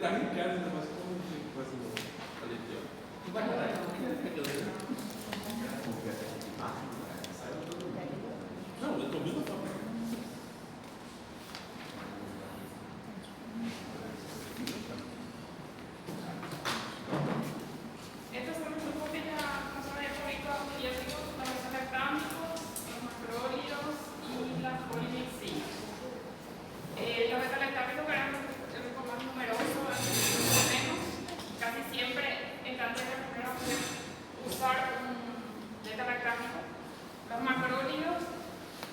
tá em casa, mas como que faz o leite? Tu vai parar aqui, não, eu tô vendo a tua. Estos son los grupos que ya nos han descrito antibióticos, los beta-lactámicos, los macrólidos y las polimicinas. Los beta-lactámicos eran el grupo más numeroso, menos, casi siempre están recomendados usar un beta-lactámico. Los macrólidos,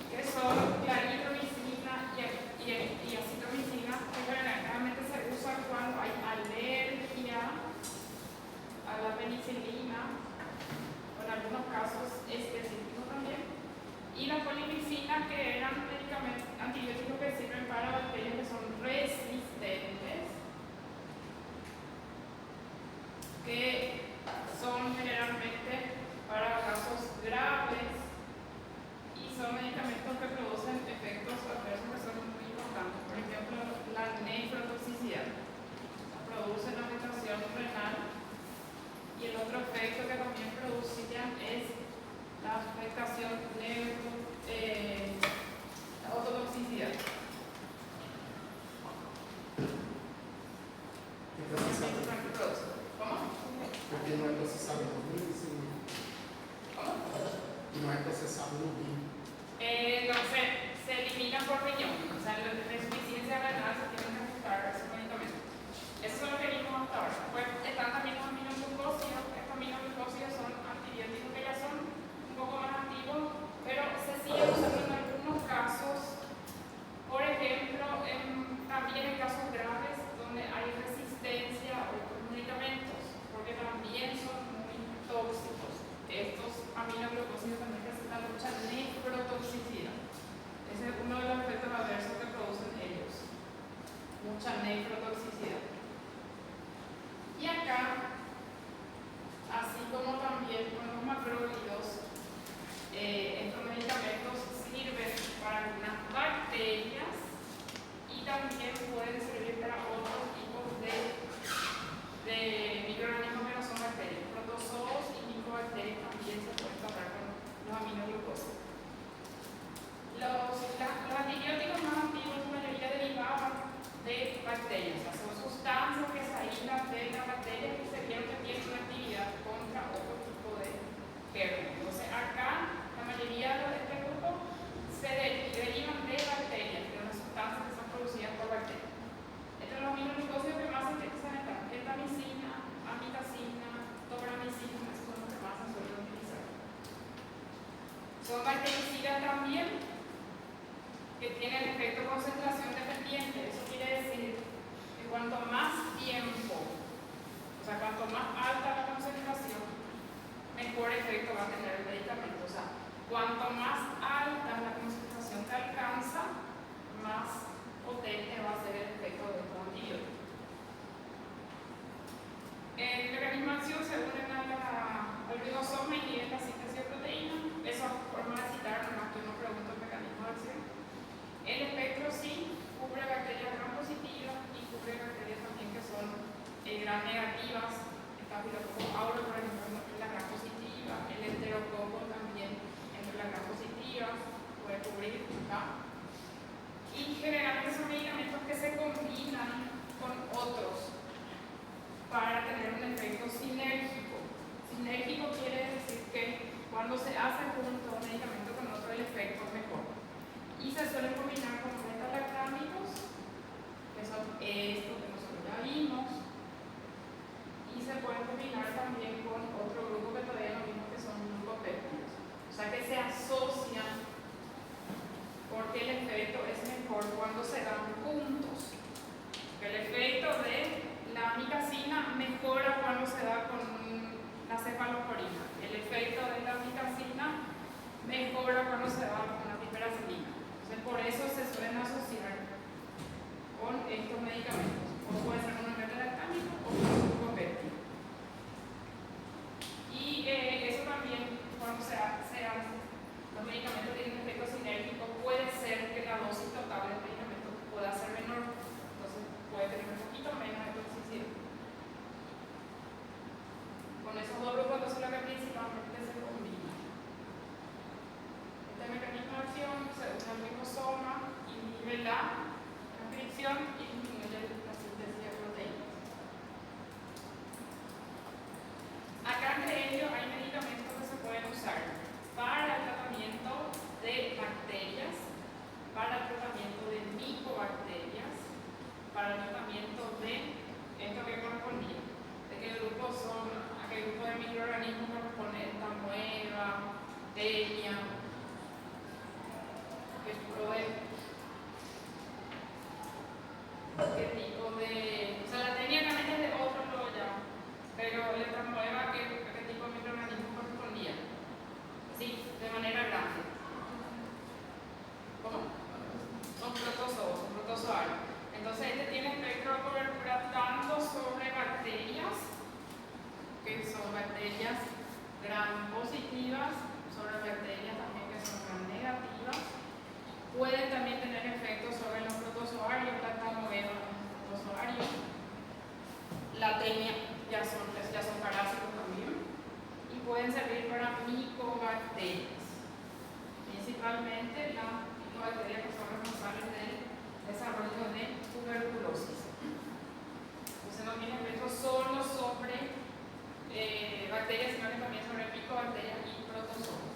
que son la eritromicina y acitromicina, que generalmente se usan cuando hay alergia a la penicilina, o en algunos casos específicos también, y la polimicina, que eran medicamentos antibióticos que sirven para bacterias que son resistentes, que son generalmente para casos graves y son medicamentos que producen efectos adversos que son muy importantes. Por ejemplo, la nefrotoxicidad produce la afectación renal. Y el otro efecto que también producían es la afectación la ototoxicidad. ¿Cómo? Porque não é processado no rim, sim. ¿Cómo? Não é processado no rim. Entonces, se elimina por riñón. O sea, la insuficiencia renal se tiene que ajustar a ese medicamento. Eso es lo que vimos hasta ahora. Pues están también los aminoglucósidos. Estos aminoglucósidos son antibióticos que ya son un poco más antiguos, pero se siguen usando en algunos casos. Por ejemplo, también en casos graves donde hay resistencia a otros medicamentos, porque también son muy tóxicos. Estos aminoglucósidos también presentan mucha nefrotoxicidad. Ese es uno de los efectos adversos que producen ellos. Mucha nefrotoxicidad. Y acá, así como también con los macrólidos, estos medicamentos sirven para algunas bacterias y también pueden servir para otros tipos de microorganismos que no son bacterias. Protozoos y microbacterias también se pueden tratar con los aminoglucósidos. Los antibióticos más antiguos, en mayoría derivaban de bacterias, o sea, son sustancias que se aíslan de la bacteria que se vieron que tienen una actividad contra otro tipo de gérmenes. Entonces, acá la mayoría de este grupo se derivan de bacterias, de unas sustancias que son producidas por bacterias. Entre los aminoglucósidos que más se utilizan están gentamicina, amitacina, tobramicina, esos son los que más se suelen utilizar. Son bactericidas también, que tienen efecto concentración dependiente. Eso quiere decir que cuanto más tiempo, o sea, cuanto más alta la concentración, mejor efecto va a tener el medicamento. O sea, cuanto más alta la concentración que alcanza, más potente va a ser el efecto de estos antibióticos. El mecanismo de acción se unen al ribosoma y inhiben la síntesis de proteína. Eso es forma de citar, nomás que uno pregunta el mecanismo de acción. El espectro sí cubre bacterias gram positivas y cubre bacterias también que son gram negativas. Estafilococcus aureus, por ejemplo, entre las gram positivas. El enterococo también entre las gram positivas. Puede cubrir acá. Y generalmente son medicamentos que se combinan con otros para tener un efecto sinérgico. Sinérgico quiere decir que cuando se hace junto un medicamento con otro, el efecto es mejor. Y se suelen combinar con beta-lactámicos, que son estos que nosotros ya vimos, y se pueden combinar también con otro grupo que todavía no vimos, que son glucopéptidos. O sea que se asocian porque el efecto es mejor cuando se dan juntos. El efecto de la amicacina mejora cuando se da con la cefalosporina. El efecto de la amicacina mejora cuando se da con la piperacilina. Por eso se suelen asociar con estos medicamentos. O puede ser con un beta-lactámico o con un glucopéptido. Y eso también, cuando se hace, los medicamentos tienen un efecto sinérgico, puede ser que la dosis total del medicamento pueda ser menor. Entonces puede tener un poquito menos de toxicidad absorción y disminuye la síntesis de proteínas. Acá entre ellos hay medicamentos que se pueden usar para el tratamiento de bacterias, para el tratamiento de micobacterias, para el tratamiento de esto que correspondía, de qué grupos son, a qué grupo de microorganismos corresponde esta mueva, tenia, qué tipo de, o sea, la tenia realmente es de otro lo llamo, pero la mueva a qué tipo de microorganismos correspondía, sí, de manera grande. ¿Cómo? Son protozoarios. Entonces este tiene espectro de cobertura tanto sobre bacterias, que son bacterias gram positivas, sobre bacterias también que son gram negativas. Pueden también tener efectos sobre los protozoarios, la moeva en los protozoarios. La tenia ya son parásitos también. Y pueden servir para micobacterias. Principalmente las micobacterias que son responsables del desarrollo de tuberculosis. Entonces no tiene efectos solo sobre bacterias, sino que también sobre micobacterias y protozoos.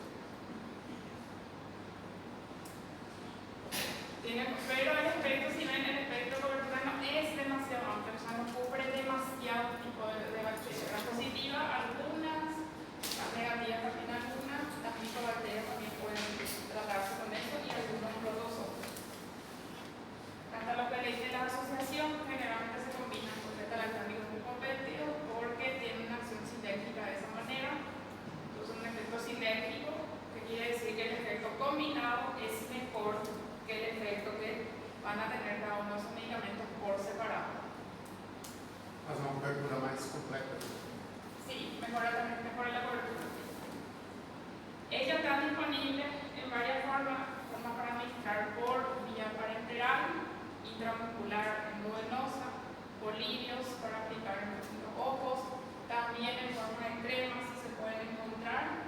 Pero el espectro, si ven, el espectro de cobertura no es demasiado amplio, o sea, no cubre demasiado tipo de bacterias. Las positivas, algunas, las negativas también algunas, las micobacterias también pueden tratarse con eso y algunos protozoos. Hasta lo que leí de la asociación, generalmente se combinan con beta-lactámicos y compéptidos porque tienen una acción sinérgica de esa manera. Entonces, un efecto sinérgico, que quiere decir que el efecto combinado es mejor que el efecto que van a tener cada uno de esos medicamentos por separado. Faz uma cobertura mais completa. Sí, mejora la cobertura. Ellos están disponibles en varias formas para administrar por vía parenteral, intramuscular endovenosa, bolídeos para aplicar en los ojos, también en forma de cremas se pueden encontrar.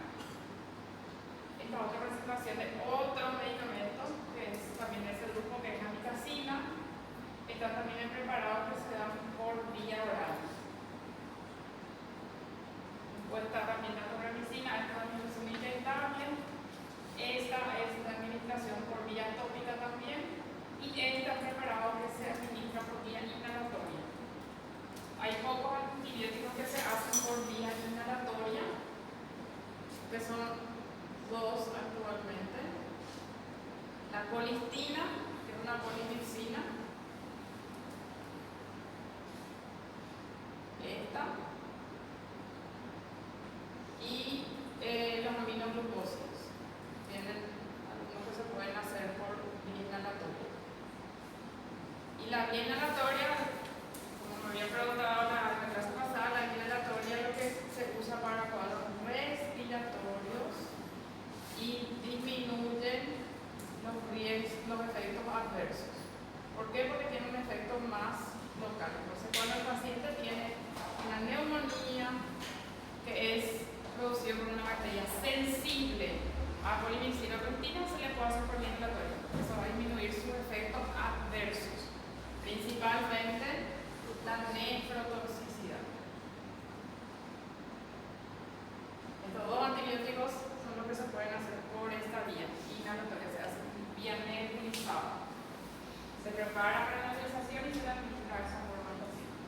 Esta otra presentación de otros medicamentos, que es también de ese grupo que es la amicacina, están también en preparados que se dan por vía oral. Pues está también la tobramicina, esta administración inyectable, esta es la administración por vía tópica también, y este preparado que se administra por vía inhalatoria. Hay pocos antibióticos que se hacen por vía inhalatoria, que son dos actualmente. La colistina, que es una polimicina. Esta. Y los aminoglucósidos. Tienen algunos que se pueden hacer por vía inhalatoria. Y la vía inhalatoria, como me había preguntado la clase pasada, la vía inhalatoria es lo que se usa para cuadros respiratorios y disminuyen los efectos adversos. ¿Por qué? Porque tiene un efecto más local. Entonces, cuando el paciente tiene una neumonía que es producida por una bacteria sensible a polimicina cristina, se le puede hacer por vía inhalatoria. Eso va a disminuir sus efectos adversos, principalmente la nefrotoxicidad. Estos dos antibióticos son los que se pueden hacer por esta vía inhalatoria, se hace vía nebulizada. Se prepara para la nebulización y se le administra de esa forma al paciente.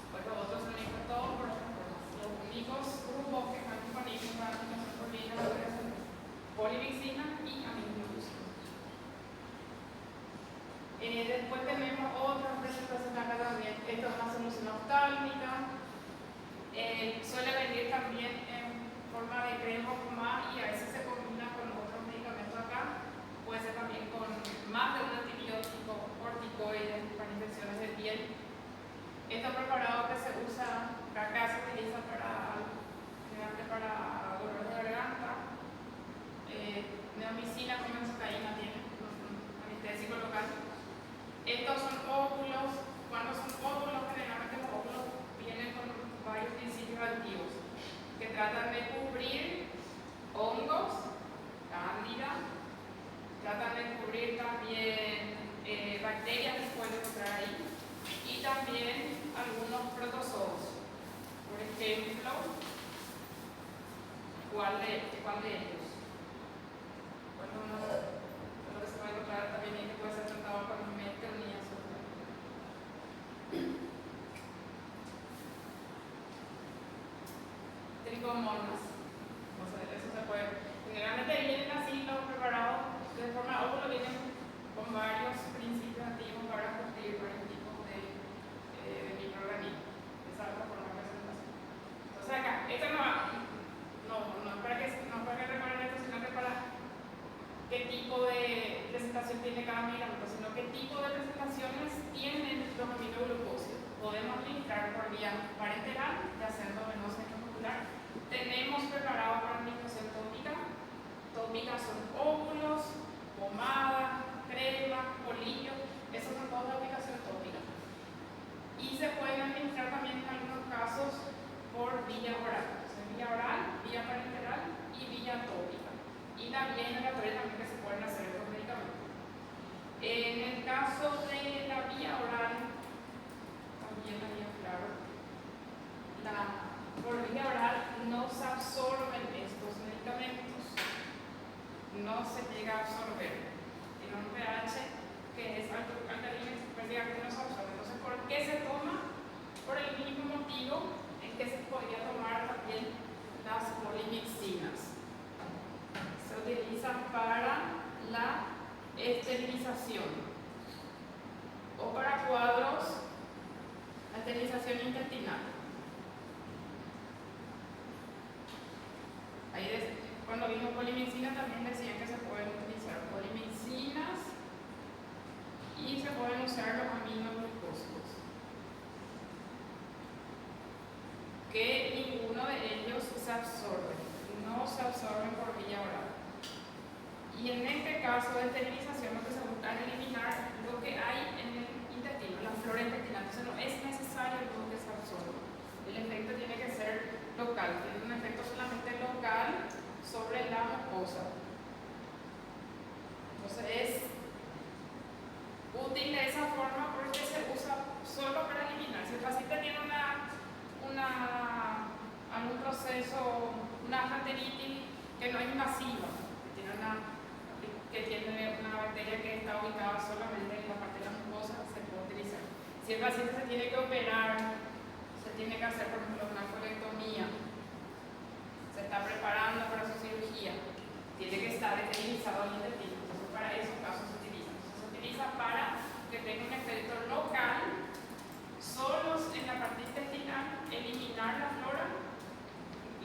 Pues los otros se administran todos por esta forma. Los únicos grupos que están disponibles para la administración por vía inhalatoria son polimicina y aminoglucósidos. Después tenemos otras presentaciones acá también. Esto es una solución oftálmica. Suele venir también en forma de crema o pomada y a veces se combina con otros medicamentos acá. Puede ser también con más de un antibiótico, corticoides para infecciones de piel. Estos preparados que se usa, acá se utiliza para dolor de garganta, neomicina con benzocaína tiene un anestésico local. Estos son óvulos. Cuando son óvulos, generalmente los óvulos vienen con varios principios activos que tratan de cubrir hongos, cándida, tratan de cubrir también bacterias cuál de ellos. Bueno, lo que se va a encontrar también es que puede ser tratado con meteonías. Tricomonas. Eso se puede. Generalmente vienen así los preparados de forma óvulo, vienen con varios principios activos para cumplir varios tipos de microorganismos. Esa es la forma de presentación. Entonces acá, esto no es para que recuerden esto, sino que para qué tipo de presentación tiene cada medicamento, sino qué tipo de presentaciones tienen los aminoglucósidos. Podemos administrar por vía parenteral, ya sea endovenosa y muscular. Tenemos preparado para administración tópica. Tópicas son óvulos, pomada, crema, polillo. Esos son todos de aplicación tópica. Y se pueden administrar también en algunos casos por vía oral. O sea, vía oral, vía parenteral y vía tópica. Y la vía inhalatoria también que se pueden hacer con medicamentos. En el caso de la vía oral, también había claro, por vía oral no se absorben estos medicamentos, no se llega a absorber. Tiene un pH que es alcalino y prácticamente no se absorbe. Entonces, ¿por qué se toma? Por el mismo motivo en que se podría tomar también las polimixinas. Se utilizan para la esterilización o para cuadros, la esterilización intestinal. Cuando vimos polimixina también decían que se pueden utilizar polimixinas y se pueden usar los aminoglucósidos, que ninguno de ellos se absorbe, no se absorben por vía oral. Y en este caso de esterilización lo que se busca es eliminar lo que hay en el intestino, la flora intestinal. Entonces no es necesario luego que se absorba. El efecto tiene que ser local, tiene un efecto solamente local sobre la mucosa. Entonces es útil de esa forma porque se usa solo para eliminar. Si el paciente tiene algún proceso, una gastroenteritis que no es invasiva, que tiene una bacteria que está ubicada solamente en la parte de la mucosa, se puede utilizar. Si el paciente se tiene que operar, se tiene que hacer, por ejemplo, una colectomía, se está preparando para su cirugía, tiene que estar esterilizado el intestino. Entonces, para esos casos se utiliza. Entonces, se utiliza para que tenga un efecto local, solos en la parte intestinal, eliminar la flora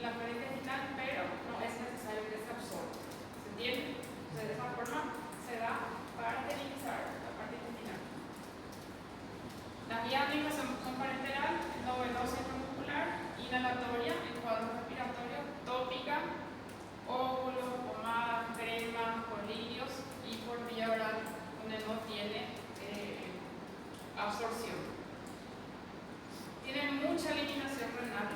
intestinal, pero no es necesario que se absorba. ¿Se entiende? Entonces, de esa forma se da para esterilizar la parte intestinal. La vía de administración son parenteral, endovenosa intramuscular, inhalatoria en cuadros respiratorios, tópica, óvulos, pomada, crema, polillos y por vía oral donde no tiene absorción. Tiene mucha eliminación renal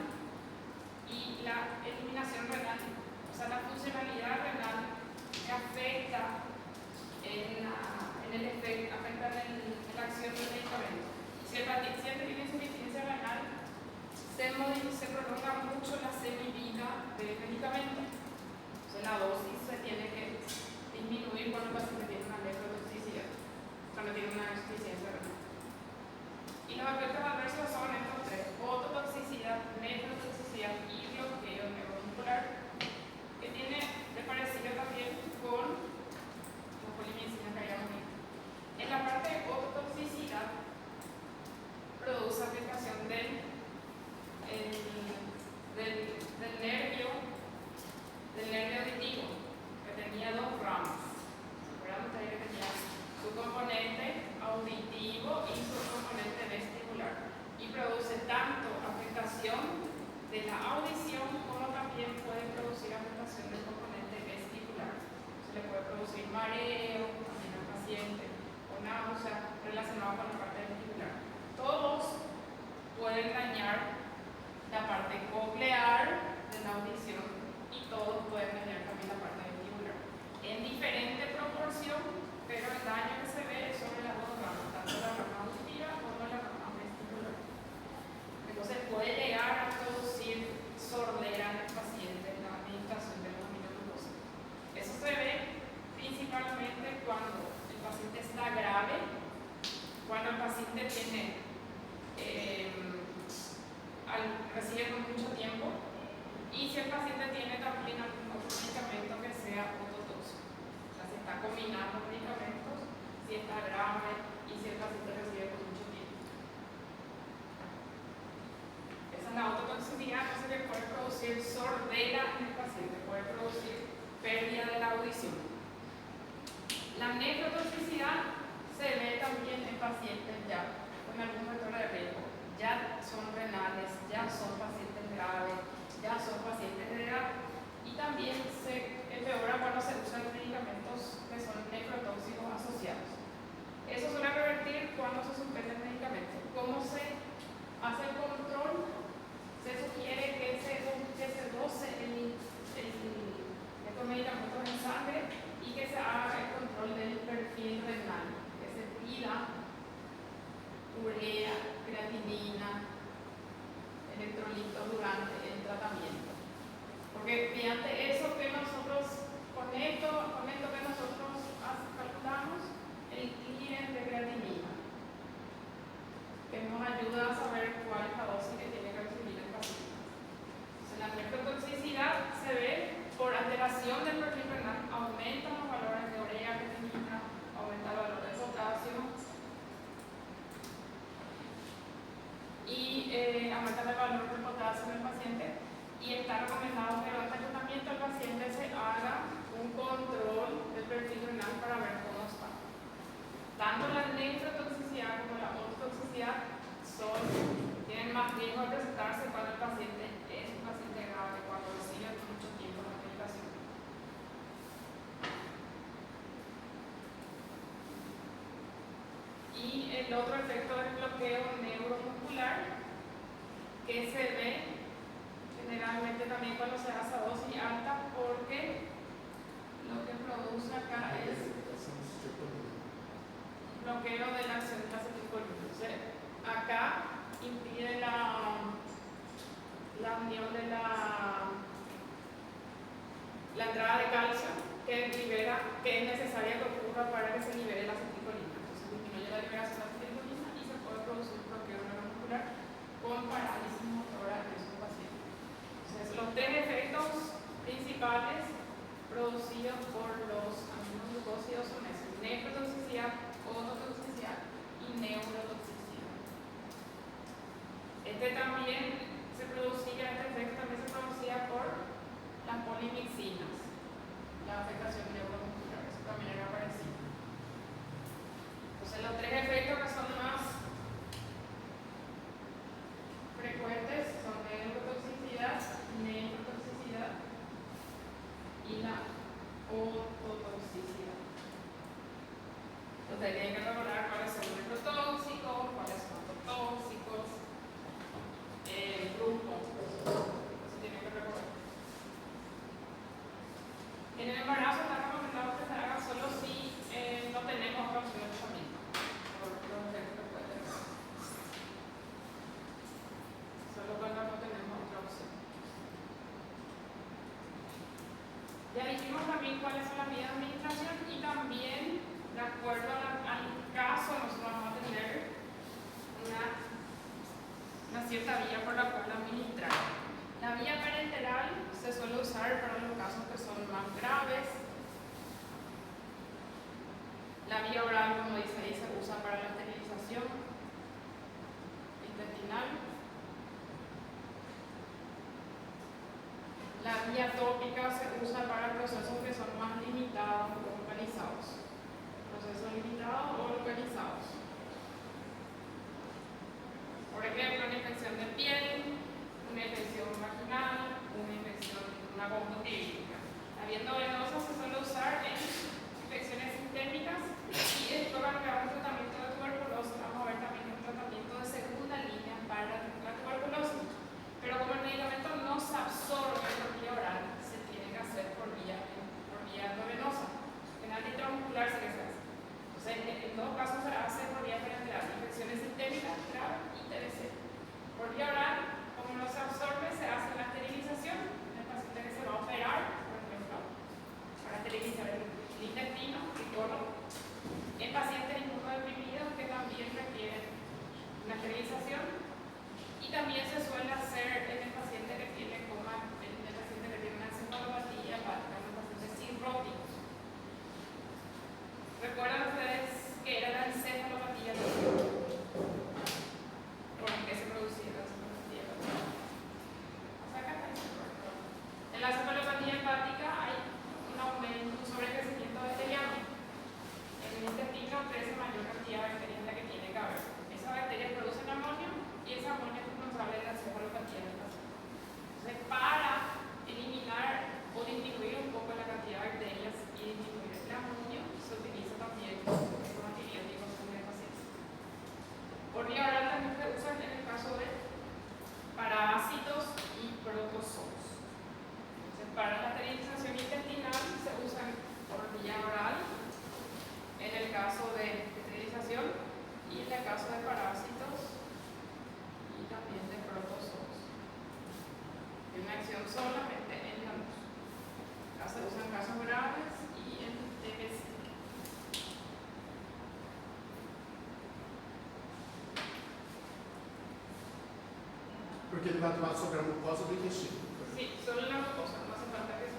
y la eliminación renal, o sea, la funcionalidad renal que afecta en la acción del medicamento. Si el paciente tiene insuficiencia renal, se prolonga mucho la semivida del medicamento. Entonces la dosis se tiene que disminuir cuando el paciente tiene una nefrotoxicidad, cuando tiene una insuficiencia renal. Y los efectos adversos son estos tres: ototoxicidad, nefrotoxicidad y bloqueo neuromuscular, que tiene de parecido también con la polimixina que habíamos visto. En la parte de ototoxicidad produce afectación del nervio auditivo, que tenía dos ramas. ¿Recuerdan ustedes que tenía su componente auditivo y su componente vestibular? Y produce tanto afectación de la audición como también puede producir afectación del componente vestibular. Se le puede producir mareo también al paciente o náusea relacionada con la parte vestibular. Todos pueden dañar la parte coclear de la audición y todos pueden dañar también la parte vestibular. En diferente proporción, pero el daño que se ve es sobre las dos ramas, tanto la rama auditiva como la rama vestibular. Entonces puede llegar a producir sordera en el paciente en la administración paciente recibe con mucho tiempo y si el paciente tiene también algún otro medicamento que sea ototóxico. O sea, si está combinando medicamentos, si está grave y si el paciente recibe con mucho tiempo. Esa es la ototoxicidad, no se le puede producir sordera en el paciente, puede producir pérdida de la audición. La nefrotoxicidad se ve también en pacientes ya con algún factor de riesgo, ya son renales, ya son pacientes graves, ya son pacientes de edad y también se empeora cuando se usan medicamentos que son nefrotóxicos asociados. Eso suele revertir cuando se suspende el medicamento. ¿Cómo se hace el control? Se sugiere que se dose estos medicamentos en sangre y que se haga el control del perfil renal, que se pida urea, creatinina, electrolitos durante el tratamiento. Porque mediante eso que nosotros, con esto que nosotros calculamos, el clearance de creatinina, que nos ayuda a saber cuál es la dosis que tiene que recibir el paciente. Entonces, la nefrotoxicidad se ve por alteración del perfil renal, aumentan los valores de urea, creatinina, aumenta el valor de potasio y aumenta el valor de potasio en el paciente y está recomendado que durante el tratamiento el paciente se haga un control del perfil renal para ver cómo está. Tanto la nefrotoxicidad como la ototoxicidad tienen más riesgo de presentarse cuando el paciente es un paciente grave, cuando recibe mucho tiempo la medicación. Y el otro efecto es bloqueo neuromuscular, que se ve generalmente también cuando se hace a dosis alta, porque lo que produce acá es bloqueo de la acción de la acetilcolina. Acá impide la unión de la entrada de calcio que es necesaria que ocurra para que se libere la acetilcolina. Entonces disminuye la liberación de la acetilcolina y se puede producir bloqueo neuromuscular con parálisis motora en esos pacientes. Entonces los tres efectos principales producidos por los aminoglucósidos son esos: nefrotoxicidad, ototoxicidad y neurotoxicidad. Este efecto también se producía por las polimixinas, la afectación neuromuscular, eso también era parecido. Entonces los tres efectos que son más frecuentes son neurotoxicidad, nefrotoxicidad y la ototoxicidad. Entonces tienen que recordar cuáles son nefrotóxicos, cuáles son ototóxicos, el grupo, eso tienen que recordar. En el embarazo está recomendado que se haga solo si no tenemos otra opción de tratamiento, por los efectos que puede tener. Solo cuando no tenemos otra opción. Ya dijimos también cuáles son las vías de administración y también, de acuerdo al caso, nosotros vamos a tener una cierta vía por la cual administrar. La vía parenteral se suele usar para los casos que son más graves. La vía oral, como dice ahí, se usa para la esterilización intestinal. La vía tópica se usa para procesos que son más limitados o localizados. Procesos limitados o localizados. Por ejemplo, una infección de piel, una infección vaginal, una conjuntivitis. La vía endovenosa se suele usar en infecciones sistémicas y esto va a crear un tratamiento de tuberculosis. Vamos a ver también un tratamiento de segunda línea para la tuberculosis. Pero como el medicamento no se absorbe por vía oral, se tiene que hacer por vía endovenosa. En la intramuscular sí que se hace. Entonces, en todo caso se hace Por vía oral también se usan en el caso de parásitos y protozoos. Entonces, para la esterilización intestinal se usan por vía oral en el caso de esterilización y en el caso de parásitos y también de protozoos. Y una acción solamente en la luz. Acá se usan casos graves y en TBC. Porque ele vai atuar sobre a mucosa do intestino. Sí, solo en la mucosa, no hace falta que se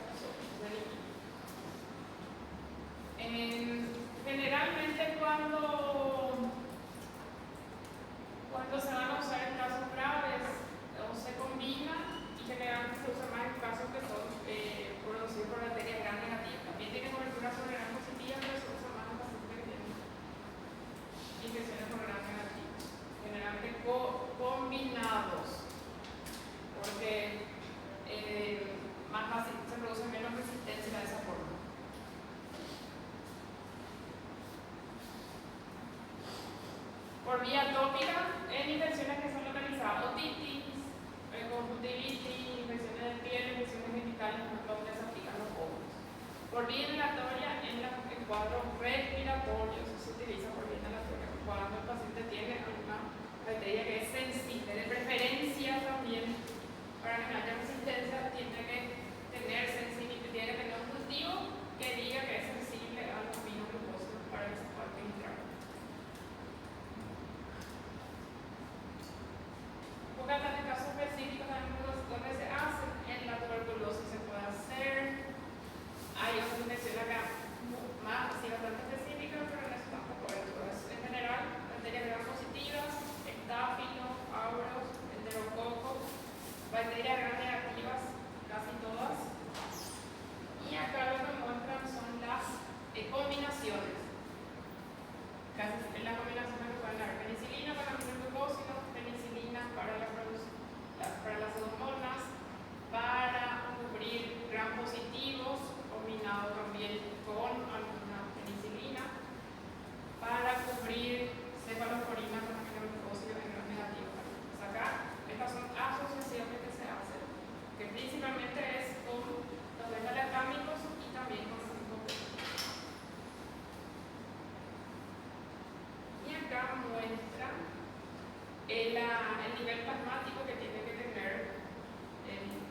generalmente cuando se van a usar en casos graves o se combina, y generalmente se usa más en casos que son producidos por bacterias gram negativas. También tiene cobertura sobre gram positiva, pero se usa más en pacientes que tienen infecciones por gram negativas. Generalmente combinados, porque más fácil se produce menos resistencia de esa forma. Por vía tópica, en infecciones que son localizadas, otitis, conjuntivitis, infecciones de piel, infecciones genitales, donde se aplican los óvulos. Por vía inhalatoria, en cuadros respiratorios, se utiliza por vía inhalatoria cuando el paciente tiene alguna bacteria que es sensible. De preferencia también, para que no haya resistencia, tiene que tener sensibilidad, tiene que tener un cultivo que diga que es sensible al aminoglucosa para que se pueda administrar. Porque hasta en casos específicos donde se hace, en la tuberculosis se puede hacer. Hay otras infecciones acá más, así bastante específicas, pero en eso tampoco es. En general, bacterias gram positivas, estáfilo, aureus, enterococo, bacterias gram negativas, casi todas. Y acá lo que muestran son las combinaciones. Casi en las combinaciones que pueden haber penicilina para aminoglucósidos, penicilina para las pseudomonas, para cubrir gram positivos, combinado también con alguna penicilina, para cubrir cefalosporina con aminoglucósidos en gram negativo. Pues acá, estas son asociaciones que se hacen, que principalmente es con los beta-lactámicos y también con los glucoperoides. Y acá muestra el nivel plasmático que tiene que tener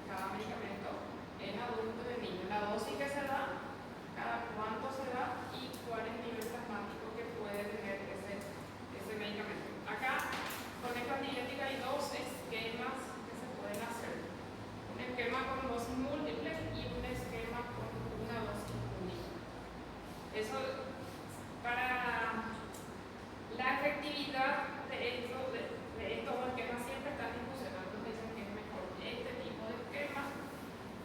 cada medicamento en adulto y en niño, la dosis que se da, cada cuánto se da y cuál es el nivel plasmático que puede tener ese medicamento. Acá, con esta antibiótica hay dos esquemas que se pueden hacer. Un esquema con dosis múltiples y un esquema con una dosis única. Eso, para la efectividad de estos dos esquemas siempre están en discusión. Algunos dicen que es mejor este tipo de esquema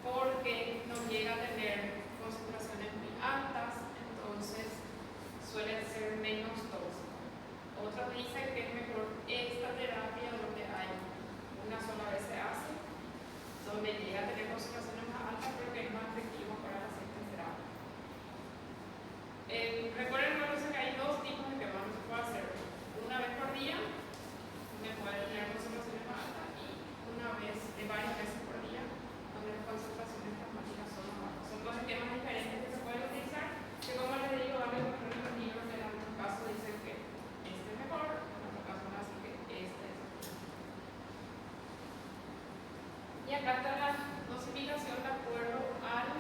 porque no llega a tener concentraciones muy altas, entonces suelen ser menos tóxicos. Otros dicen que es mejor esta terapia donde hay una sola vez se hace, donde llega a tener concentraciones más altas, pero que es más efectivo para la siguiente terapia. Recuerden que hay dos tipos de esquemas que se puede hacer. Una vez por día, donde puede tener concentraciones más altas, y una vez, varias veces por día, donde las concentraciones plasmáticas son más bajas. Son dos esquemas diferentes que se pueden utilizar, que como les digo, vale los libros que en algunos casos dicen que este es mejor, en otros casos no, así que este es mejor. Y acá está la dosificación de acuerdo a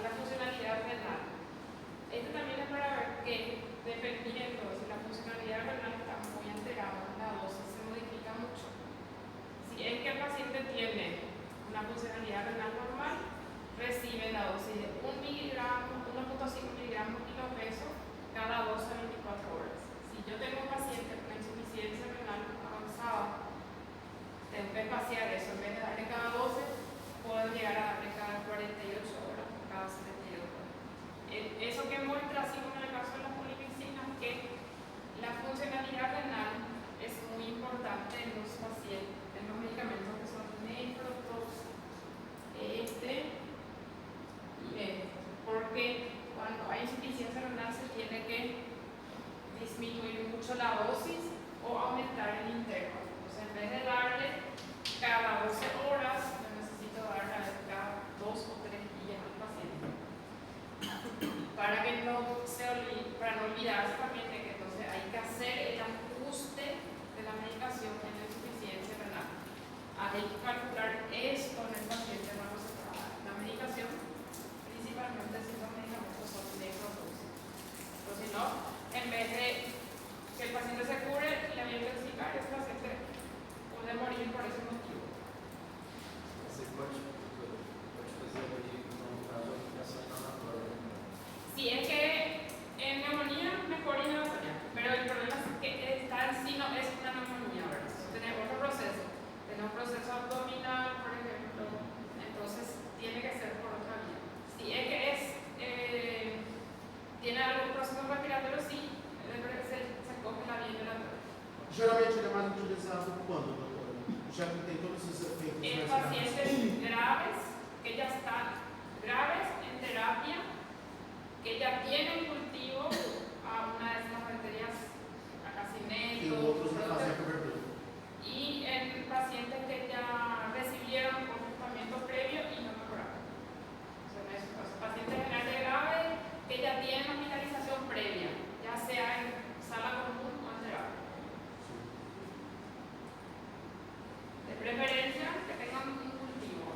la funcionalidad renal. Esto también es para ver que, dependiendo si la funcionalidad renal está muy alterada, la dosis se modifica mucho. Si es que el paciente tiene una funcionalidad renal normal, recibe la dosis de 1 miligramo, 1.5 miligramos kilo peso cada 12 a 24 horas. Si yo tengo un paciente con insuficiencia renal avanzada, tengo que espaciar eso. En vez de darle cada 12, puedo llegar a darle cada 48 horas, cada 72 horas. Eso que muestra, así como en el caso de las polipicinas, que la funcionalidad renal es muy importante en los pacientes, en los medicamentos que son nefrotóxicos. Este y este. Porque cuando hay insuficiencia medicación en insuficiencia renal. Hay que calcular esto en el paciente cuando se trabaja la medicación, principalmente si los medicamentos son necrotóxicos. Pero si no, en vez de que el paciente se cure, le voy a intoxicar, el paciente puede morir por ese motivo. Você pode fazer aí, no caso, a aplicação inalatória. Si es que en neumonía mejor inhalatoria, pero el problema es que esta en sí no es una neumonía, ¿verdad? Tenemos otro proceso, tenemos un proceso abdominal, por ejemplo, entonces tiene que ser por otra vía. Si es que tiene algún proceso respiratorio, sí, se coge la vía inhalatoria. Geralmente ele é mais utilizado quando, doutora? Já que tem todos esses efeitos En respiratórios. pacientes graves, que ya están graves en terapia, que ya tienen cultivo a una de esas bacterias, a E cacineto, outros na fase de cobertura. y en pacientes que ya recibieron un tratamiento previo y no mejoraron. O sea, los pacientes generales graves que ya tienen hospitalización previa, ya sea en sala común o en terapia. De preferencia que tengan un cultivo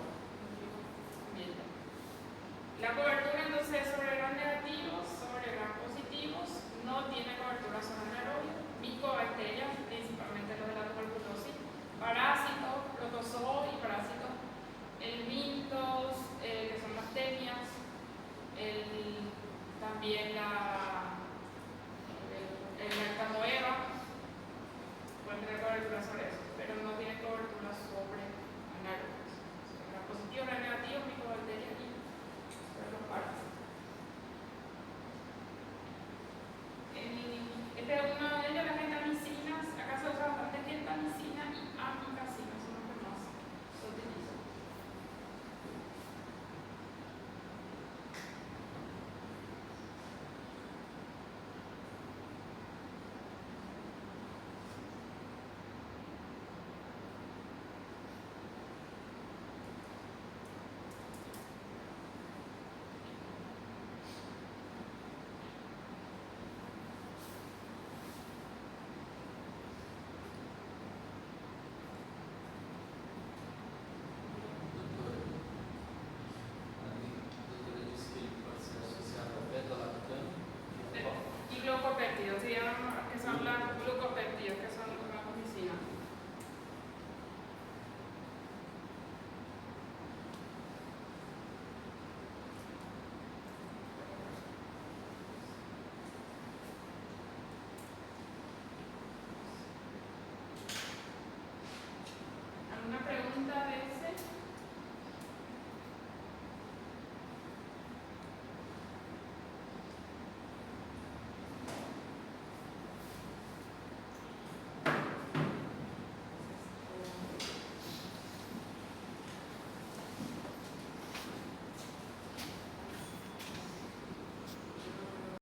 ambiente. La cobertura entonces sobre gram negativos, sobre gram positivos, no tiene cobertura sobre anaerobio, micobacterias, principalmente los de la tuberculosis, parásitos, protozoo y parásitos, helmintos, que son las tenias, también la